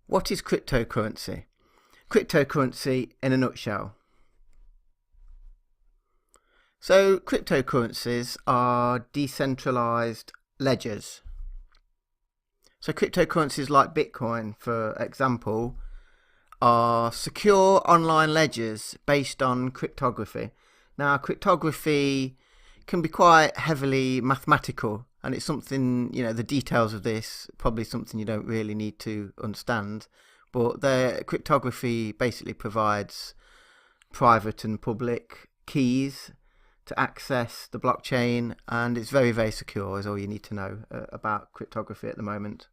What is cryptocurrency? Cryptocurrency in a nutshell. So cryptocurrencies are decentralized ledgers. So cryptocurrencies like Bitcoin, for example, are secure online ledgers based on cryptography. Now, cryptography can be quite heavily mathematical, and it's something, the details of this, probably something you don't really need to understand. But the cryptography basically provides private and public keys to access the blockchain, and it's very, very secure, is all you need to know about cryptography at the moment.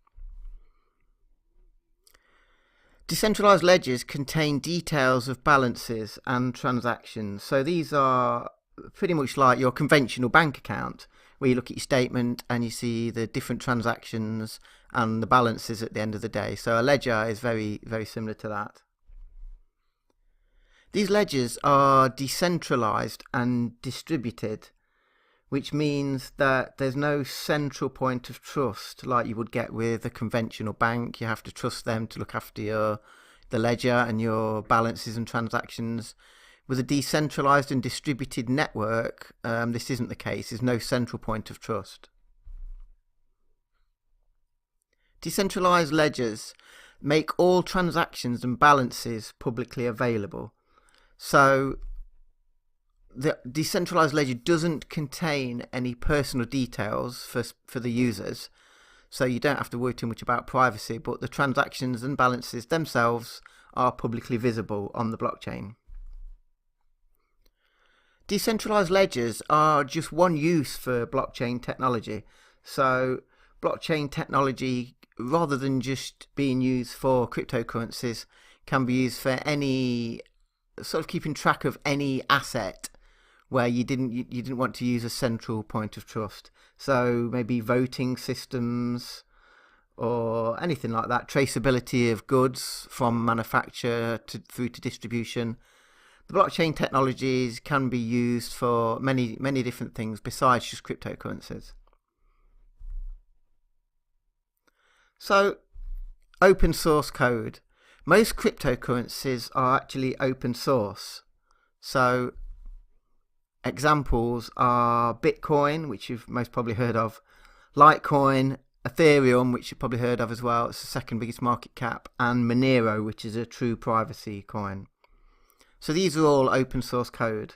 Decentralized ledgers contain details of balances and transactions. So these are pretty much like your conventional bank account, where you look at your statement and you see the different transactions and the balances at the end of the day. So a ledger is very, very similar to that. These ledgers are decentralized and distributed, which means that there's no central point of trust like you would get with a conventional bank. You have to trust them to look after the ledger and your balances and transactions. With a decentralized and distributed network, this isn't the case. There's no central point of trust. Decentralized ledgers make all transactions and balances publicly available. So the decentralized ledger doesn't contain any personal details for the users, so you don't have to worry too much about privacy, but the transactions and balances themselves are publicly visible on the blockchain. Decentralized ledgers are just one use for blockchain technology. So blockchain technology, rather than just being used for cryptocurrencies, can be used for any sort of keeping track of any asset where you didn't want to use a central point of trust. So maybe voting systems or anything like that, traceability of goods from manufacture through to distribution. The blockchain technologies can be used for many, many different things besides just cryptocurrencies. So, open source code. Most cryptocurrencies are actually open source. So, examples are Bitcoin, which you've most probably heard of, Litecoin, Ethereum, which you've probably heard of as well, it's the second biggest market cap, and Monero, which is a true privacy coin. So these are all open source code.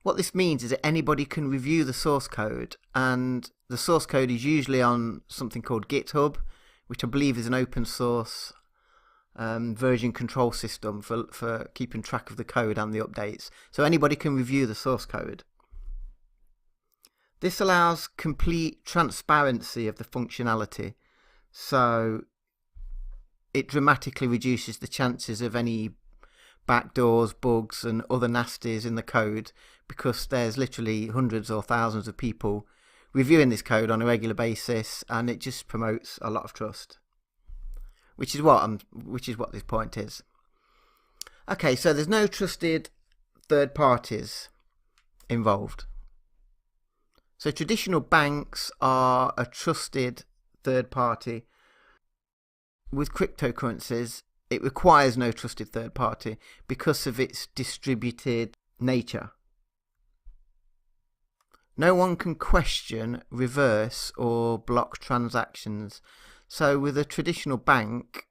What this means is that anybody can review the source code, and the source code is usually on something called GitHub, which I believe is an open source version control system for keeping track of the code and the updates. So anybody can review the source code. This allows complete transparency of the functionality, so it dramatically reduces the chances of any backdoors, bugs and other nasties in the code, because there's literally hundreds or thousands of people reviewing this code on a regular basis, and it just promotes a lot of trust, which is what this point is. Okay, so there's no trusted third parties involved. So traditional banks are a trusted third party. With cryptocurrencies, it requires no trusted third party because of its distributed nature. No one can question, reverse or block transactions. So with a traditional bank,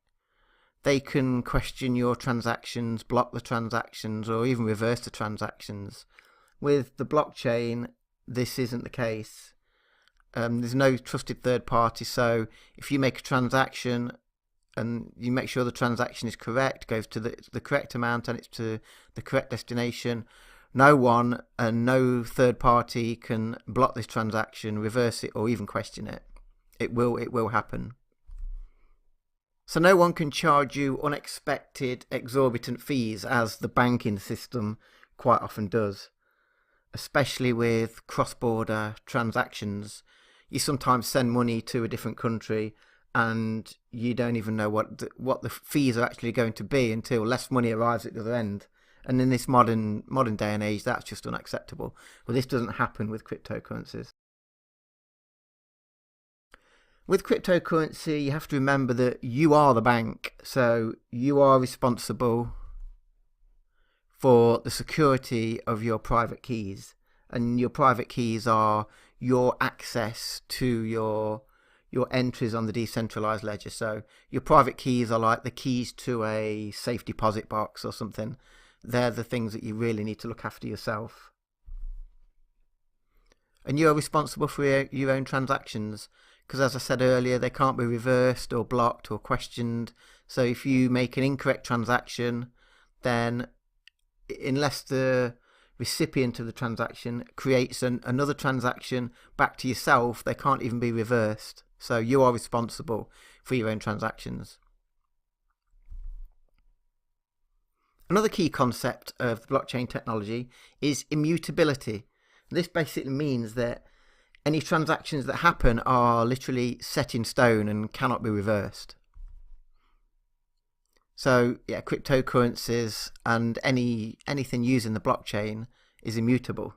they can question your transactions, block the transactions, or even reverse the transactions. With the blockchain, this isn't the case. There's no trusted third party, so if you make a transaction and you make sure the transaction is correct, goes to the correct amount and it's to the correct destination, no one and no third party can block this transaction, reverse it, or even question it. It will happen. So no one can charge you unexpected, exorbitant fees, as the banking system quite often does. Especially with cross-border transactions, you sometimes send money to a different country and you don't even know what the fees are actually going to be until less money arrives at the other end. And in this modern day and age, that's just unacceptable. Well, this doesn't happen with cryptocurrencies. With cryptocurrency, you have to remember that you are the bank, so you are responsible for the security of your private keys. And your private keys are your access to your entries on the decentralized ledger. So your private keys are like the keys to a safe deposit box or something. They're the things that you really need to look after yourself. And you're responsible for your own transactions, because as I said earlier, they can't be reversed or blocked or questioned. So if you make an incorrect transaction, then unless the recipient of the transaction creates another transaction back to yourself, they can't even be reversed. So you are responsible for your own transactions. Another key concept of the blockchain technology is immutability. This basically means that any transactions that happen are literally set in stone and cannot be reversed. So yeah, cryptocurrencies and anything using the blockchain is immutable.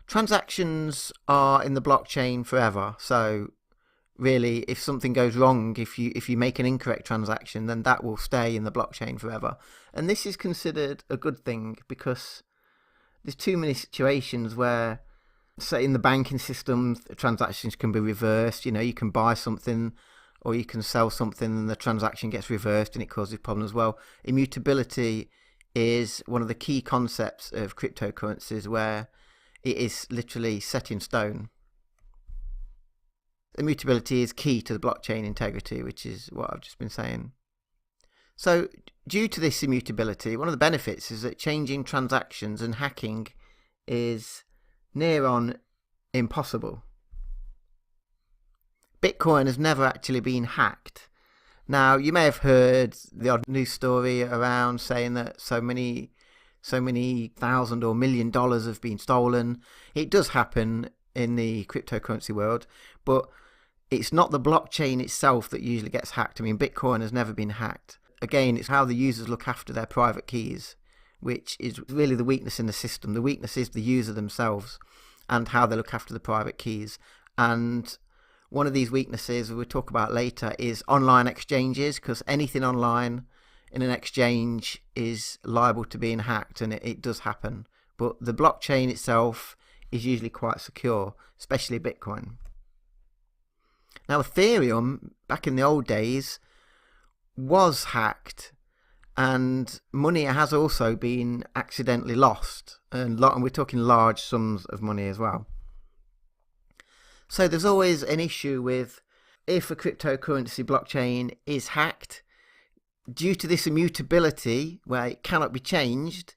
Transactions are in the blockchain forever. So really, if something goes wrong, if you make an incorrect transaction, then that will stay in the blockchain forever. And this is considered a good thing, because there's too many situations where, say in the banking system, transactions can be reversed. You can buy something or you can sell something and the transaction gets reversed and it causes problems. Well, immutability is one of the key concepts of cryptocurrencies, where it is literally set in stone. Immutability is key to the blockchain integrity, which is what I've just been saying. So due to this immutability, one of the benefits is that changing transactions and hacking is near on impossible. Bitcoin has never actually been hacked. Now, you may have heard the odd news story around saying that so many thousand or $1 million have been stolen. It does happen in the cryptocurrency world, but it's not the blockchain itself that usually gets hacked. I mean, Bitcoin has never been hacked. Again, it's how the users look after their private keys, which is really the weakness in the system. The weakness is the user themselves and how they look after the private keys. And one of these weaknesses we'll talk about later is online exchanges, because anything online in an exchange is liable to being hacked, and it does happen. But the blockchain itself is usually quite secure, especially Bitcoin. Now, Ethereum, back in the old days, was hacked, and money has also been accidentally lost, and we're talking large sums of money as well. So there's always an issue with, if a cryptocurrency blockchain is hacked, due to this immutability where it cannot be changed,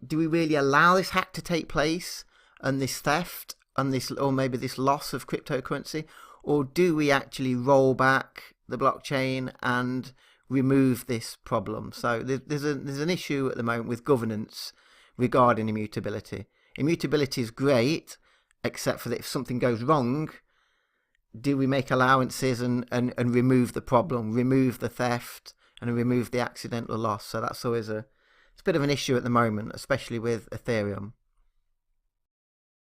do we really allow this hack to take place and this theft and this, or maybe this loss of cryptocurrency, or do we actually roll back the blockchain and remove this problem? So there's an issue at the moment with governance regarding immutability. Immutability is great, except for that if something goes wrong, do we make allowances and remove the problem, remove the theft, and remove the accidental loss? So that's always it's a bit of an issue at the moment, especially with Ethereum.